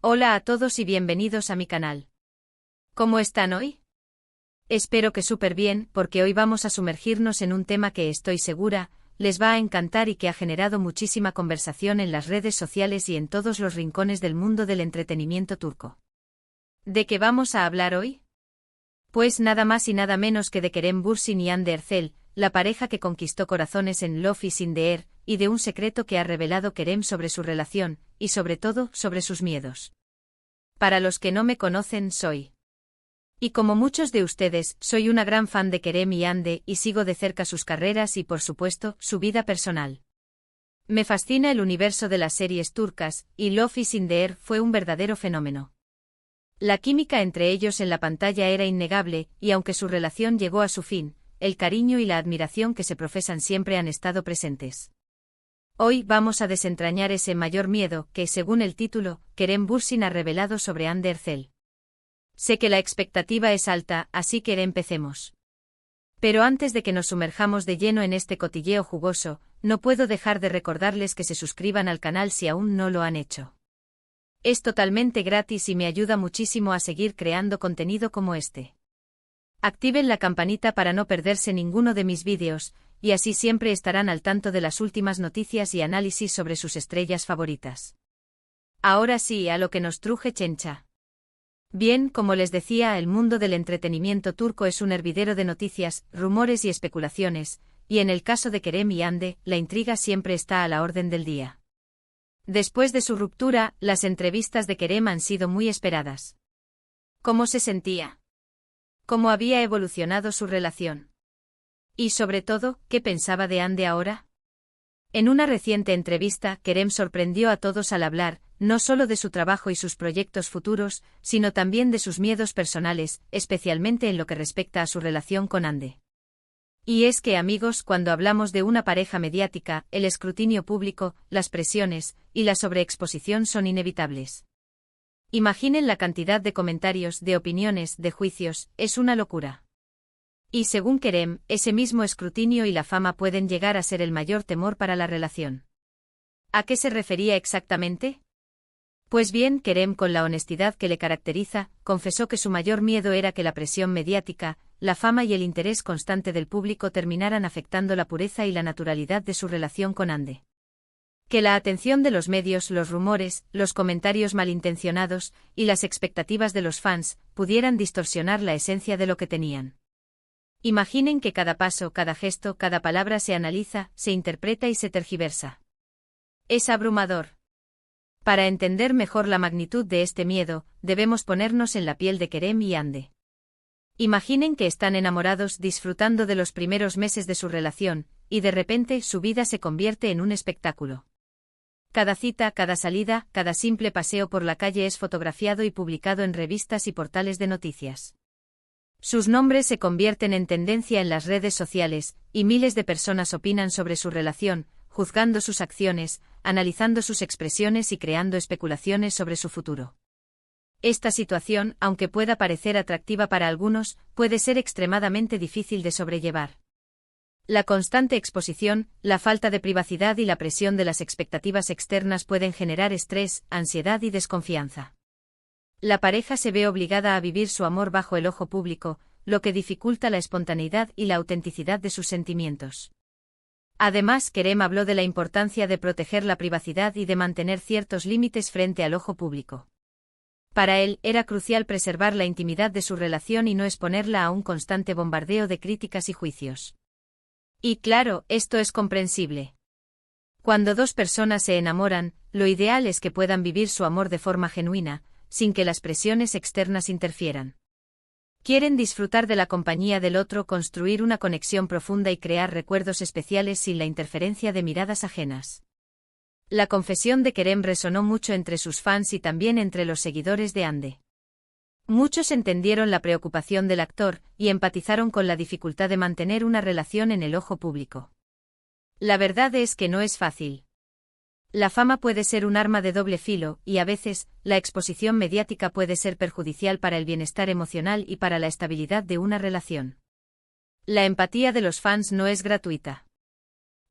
Hola a todos y bienvenidos a mi canal. ¿Cómo están hoy? Espero que súper bien, porque hoy vamos a sumergirnos en un tema que estoy segura les va a encantar y que ha generado muchísima conversación en las redes sociales y en todos los rincones del mundo del entretenimiento turco. ¿De qué vamos a hablar hoy? Pues nada más y nada menos que de Kerem Bürsin y Hande Erçel, la pareja que conquistó corazones en Love is in the Air, y de un secreto que ha revelado Kerem sobre su relación, y sobre todo, sobre sus miedos. Para los que no me conocen, y como muchos de ustedes, soy una gran fan de Kerem y Hande y sigo de cerca sus carreras y por supuesto, su vida personal. Me fascina el universo de las series turcas, y Love is in the Air fue un verdadero fenómeno. La química entre ellos en la pantalla era innegable, y aunque su relación llegó a su fin, el cariño y la admiración que se profesan siempre han estado presentes. Hoy vamos a desentrañar ese mayor miedo que, según el título, Kerem Bürsin ha revelado sobre Hande Erçel. Sé que la expectativa es alta, así que empecemos. Pero antes de que nos sumerjamos de lleno en este cotilleo jugoso, no puedo dejar de recordarles que se suscriban al canal si aún no lo han hecho. Es totalmente gratis y me ayuda muchísimo a seguir creando contenido como este. Activen la campanita para no perderse ninguno de mis vídeos, y así siempre estarán al tanto de las últimas noticias y análisis sobre sus estrellas favoritas. Ahora sí, a lo que nos truje Chencha. Bien, como les decía, el mundo del entretenimiento turco es un hervidero de noticias, rumores y especulaciones, y en el caso de Kerem y Hande, la intriga siempre está a la orden del día. Después de su ruptura, las entrevistas de Kerem han sido muy esperadas. ¿Cómo se sentía? ¿Cómo había evolucionado su relación? Y sobre todo, ¿qué pensaba de Hande ahora? En una reciente entrevista, Kerem sorprendió a todos al hablar, no solo de su trabajo y sus proyectos futuros, sino también de sus miedos personales, especialmente en lo que respecta a su relación con Hande. Y es que, amigos, cuando hablamos de una pareja mediática, el escrutinio público, las presiones y la sobreexposición son inevitables. Imaginen la cantidad de comentarios, de opiniones, de juicios, es una locura. Y según Kerem, ese mismo escrutinio y la fama pueden llegar a ser el mayor temor para la relación. ¿A qué se refería exactamente? Pues bien, Kerem, con la honestidad que le caracteriza, confesó que su mayor miedo era que la presión mediática, la fama y el interés constante del público terminaran afectando la pureza y la naturalidad de su relación con Hande. Que la atención de los medios, los rumores, los comentarios malintencionados y las expectativas de los fans pudieran distorsionar la esencia de lo que tenían. Imaginen que cada paso, cada gesto, cada palabra se analiza, se interpreta y se tergiversa. Es abrumador. Para entender mejor la magnitud de este miedo, debemos ponernos en la piel de Kerem y Hande. Imaginen que están enamorados disfrutando de los primeros meses de su relación, y de repente su vida se convierte en un espectáculo. Cada cita, cada salida, cada simple paseo por la calle es fotografiado y publicado en revistas y portales de noticias. Sus nombres se convierten en tendencia en las redes sociales, y miles de personas opinan sobre su relación, juzgando sus acciones, analizando sus expresiones y creando especulaciones sobre su futuro. Esta situación, aunque pueda parecer atractiva para algunos, puede ser extremadamente difícil de sobrellevar. La constante exposición, la falta de privacidad y la presión de las expectativas externas pueden generar estrés, ansiedad y desconfianza. La pareja se ve obligada a vivir su amor bajo el ojo público, lo que dificulta la espontaneidad y la autenticidad de sus sentimientos. Además, Kerem habló de la importancia de proteger la privacidad y de mantener ciertos límites frente al ojo público. Para él, era crucial preservar la intimidad de su relación y no exponerla a un constante bombardeo de críticas y juicios. Y claro, esto es comprensible. Cuando dos personas se enamoran, lo ideal es que puedan vivir su amor de forma genuina, sin que las presiones externas interfieran. Quieren disfrutar de la compañía del otro, construir una conexión profunda y crear recuerdos especiales sin la interferencia de miradas ajenas. La confesión de Kerem resonó mucho entre sus fans y también entre los seguidores de Hande. Muchos entendieron la preocupación del actor y empatizaron con la dificultad de mantener una relación en el ojo público. La verdad es que no es fácil. La fama puede ser un arma de doble filo, y a veces, la exposición mediática puede ser perjudicial para el bienestar emocional y para la estabilidad de una relación. La empatía de los fans no es gratuita.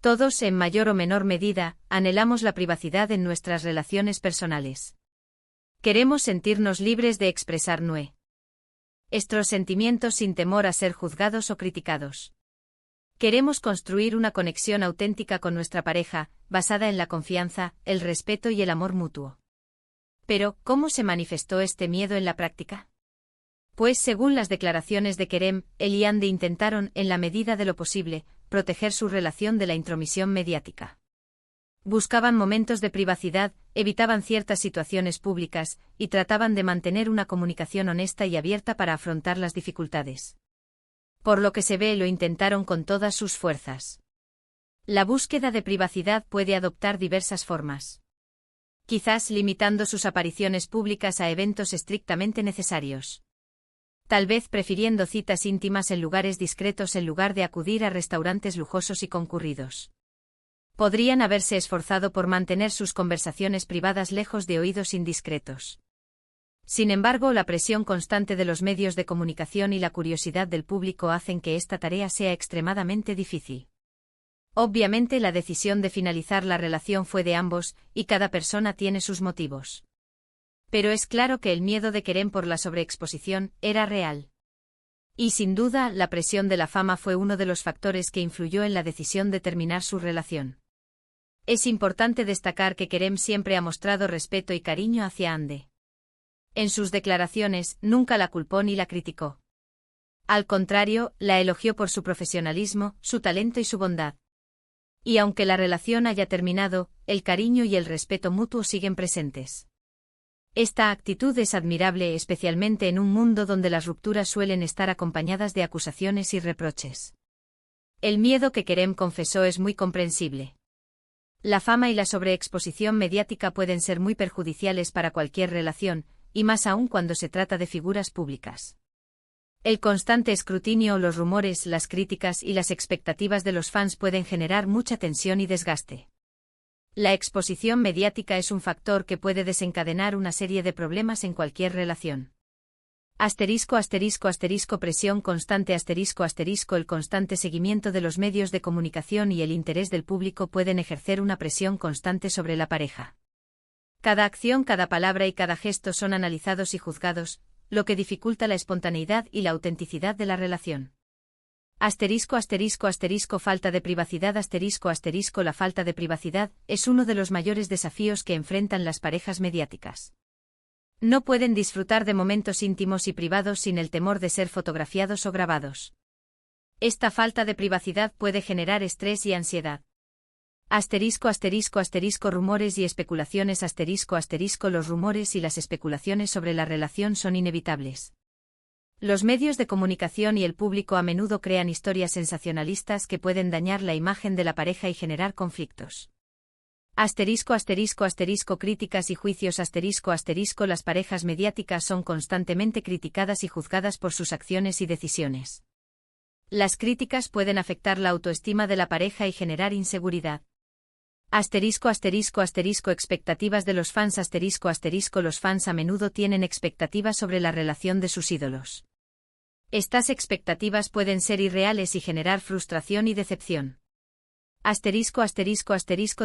Todos, en mayor o menor medida, anhelamos la privacidad en nuestras relaciones personales. Queremos sentirnos libres de expresar nuestros sentimientos sin temor a ser juzgados o criticados. Queremos construir una conexión auténtica con nuestra pareja, basada en la confianza, el respeto y el amor mutuo. Pero, ¿cómo se manifestó este miedo en la práctica? Pues según las declaraciones de Kerem, él y Andy intentaron, en la medida de lo posible, proteger su relación de la intromisión mediática. Buscaban momentos de privacidad, evitaban ciertas situaciones públicas, y trataban de mantener una comunicación honesta y abierta para afrontar las dificultades. Por lo que se ve, lo intentaron con todas sus fuerzas. La búsqueda de privacidad puede adoptar diversas formas. Quizás limitando sus apariciones públicas a eventos estrictamente necesarios. Tal vez prefiriendo citas íntimas en lugares discretos en lugar de acudir a restaurantes lujosos y concurridos. Podrían haberse esforzado por mantener sus conversaciones privadas lejos de oídos indiscretos. Sin embargo, la presión constante de los medios de comunicación y la curiosidad del público hacen que esta tarea sea extremadamente difícil. Obviamente, la decisión de finalizar la relación fue de ambos, y cada persona tiene sus motivos. Pero es claro que el miedo de Kerem por la sobreexposición era real. Y sin duda, la presión de la fama fue uno de los factores que influyó en la decisión de terminar su relación. Es importante destacar que Kerem siempre ha mostrado respeto y cariño hacia Hande. En sus declaraciones, nunca la culpó ni la criticó. Al contrario, la elogió por su profesionalismo, su talento y su bondad. Y aunque la relación haya terminado, el cariño y el respeto mutuo siguen presentes. Esta actitud es admirable, especialmente en un mundo donde las rupturas suelen estar acompañadas de acusaciones y reproches. El miedo que Kerem confesó es muy comprensible. La fama y la sobreexposición mediática pueden ser muy perjudiciales para cualquier relación, y más aún cuando se trata de figuras públicas. El constante escrutinio, los rumores, las críticas y las expectativas de los fans pueden generar mucha tensión y desgaste. La exposición mediática es un factor que puede desencadenar una serie de problemas en cualquier relación. Presión constante el constante seguimiento de los medios de comunicación y el interés del público pueden ejercer una presión constante sobre la pareja. Cada acción, cada palabra y cada gesto son analizados y juzgados, lo que dificulta la espontaneidad y la autenticidad de la relación. Falta de privacidad La falta de privacidad es uno de los mayores desafíos que enfrentan las parejas mediáticas. No pueden disfrutar de momentos íntimos y privados sin el temor de ser fotografiados o grabados. Esta falta de privacidad puede generar estrés y ansiedad. Rumores y especulaciones Los rumores y las especulaciones sobre la relación son inevitables. Los medios de comunicación y el público a menudo crean historias sensacionalistas que pueden dañar la imagen de la pareja y generar conflictos. Críticas y juicios Las parejas mediáticas son constantemente criticadas y juzgadas por sus acciones y decisiones. Las críticas pueden afectar la autoestima de la pareja y generar inseguridad. Expectativas de los fans Los fans a menudo tienen expectativas sobre la relación de sus ídolos. Estas expectativas pueden ser irreales y generar frustración y decepción.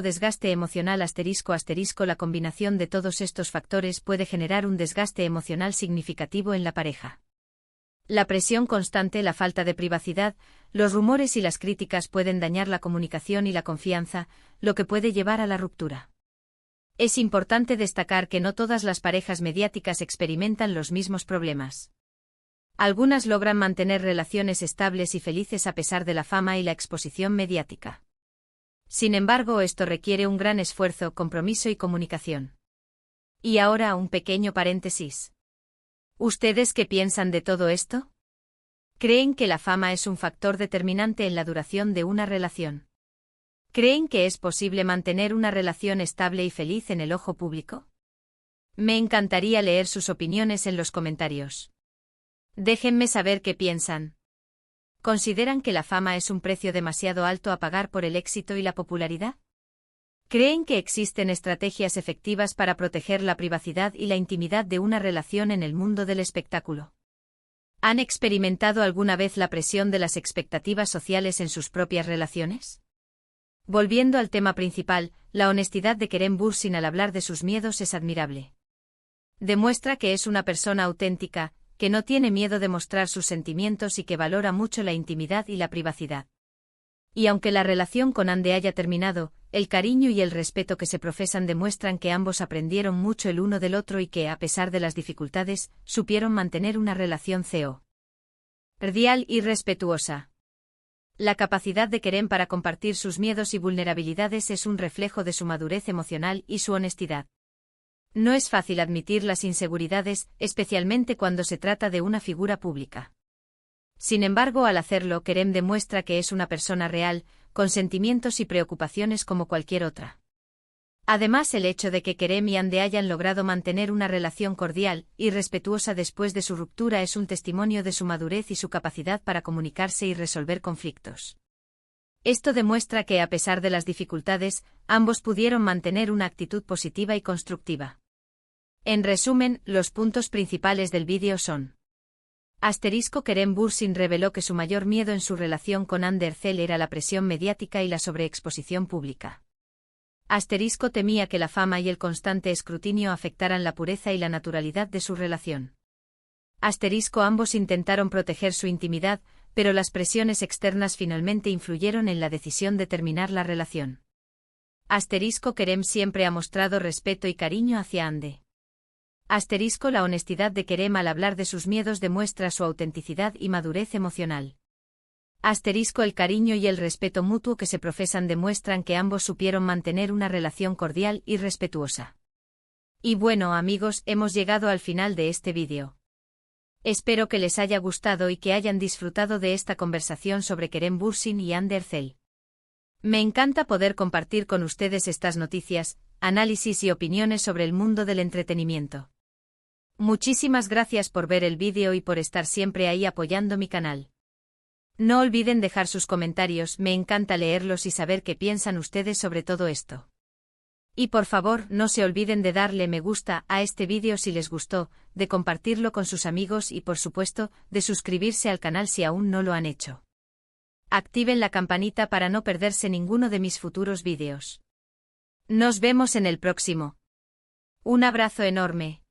Desgaste emocional La combinación de todos estos factores puede generar un desgaste emocional significativo en la pareja. La presión constante, la falta de privacidad, los rumores y las críticas pueden dañar la comunicación y la confianza, lo que puede llevar a la ruptura. Es importante destacar que no todas las parejas mediáticas experimentan los mismos problemas. Algunas logran mantener relaciones estables y felices a pesar de la fama y la exposición mediática. Sin embargo, esto requiere un gran esfuerzo, compromiso y comunicación. Y ahora un pequeño paréntesis. ¿Ustedes qué piensan de todo esto? ¿Creen que la fama es un factor determinante en la duración de una relación? ¿Creen que es posible mantener una relación estable y feliz en el ojo público? Me encantaría leer sus opiniones en los comentarios. Déjenme saber qué piensan. ¿Consideran que la fama es un precio demasiado alto a pagar por el éxito y la popularidad? ¿Creen que existen estrategias efectivas para proteger la privacidad y la intimidad de una relación en el mundo del espectáculo? ¿Han experimentado alguna vez la presión de las expectativas sociales en sus propias relaciones? Volviendo al tema principal, la honestidad de Kerem Bürsin al hablar de sus miedos es admirable. Demuestra que es una persona auténtica, que no tiene miedo de mostrar sus sentimientos y que valora mucho la intimidad y la privacidad. Y aunque la relación con Andy haya terminado, el cariño y el respeto que se profesan demuestran que ambos aprendieron mucho el uno del otro y que, a pesar de las dificultades, supieron mantener una relación cordial y respetuosa. La capacidad de Kerem para compartir sus miedos y vulnerabilidades es un reflejo de su madurez emocional y su honestidad. No es fácil admitir las inseguridades, especialmente cuando se trata de una figura pública. Sin embargo, al hacerlo, Kerem demuestra que es una persona real, con sentimientos y preocupaciones como cualquier otra. Además, el hecho de que Kerem y Andy hayan logrado mantener una relación cordial y respetuosa después de su ruptura es un testimonio de su madurez y su capacidad para comunicarse y resolver conflictos. Esto demuestra que, a pesar de las dificultades, ambos pudieron mantener una actitud positiva y constructiva. En resumen, los puntos principales del vídeo son: Kerem Bürsin reveló que su mayor miedo en su relación con Andy Erçel era la presión mediática y la sobreexposición pública. Temía que la fama y el constante escrutinio afectaran la pureza y la naturalidad de su relación. Ambos intentaron proteger su intimidad, pero las presiones externas finalmente influyeron en la decisión de terminar la relación. Kerem siempre ha mostrado respeto y cariño hacia Andy. La honestidad de Kerem al hablar de sus miedos demuestra su autenticidad y madurez emocional. El cariño y el respeto mutuo que se profesan demuestran que ambos supieron mantener una relación cordial y respetuosa. Y bueno, amigos, hemos llegado al final de este vídeo. Espero que les haya gustado y que hayan disfrutado de esta conversación sobre Kerem Bürsin y Andy Erçel. Me encanta poder compartir con ustedes estas noticias, análisis y opiniones sobre el mundo del entretenimiento. Muchísimas gracias por ver el vídeo y por estar siempre ahí apoyando mi canal. No olviden dejar sus comentarios, me encanta leerlos y saber qué piensan ustedes sobre todo esto. Y por favor, no se olviden de darle me gusta a este vídeo si les gustó, de compartirlo con sus amigos y por supuesto, de suscribirse al canal si aún no lo han hecho. Activen la campanita para no perderse ninguno de mis futuros vídeos. Nos vemos en el próximo. Un abrazo enorme.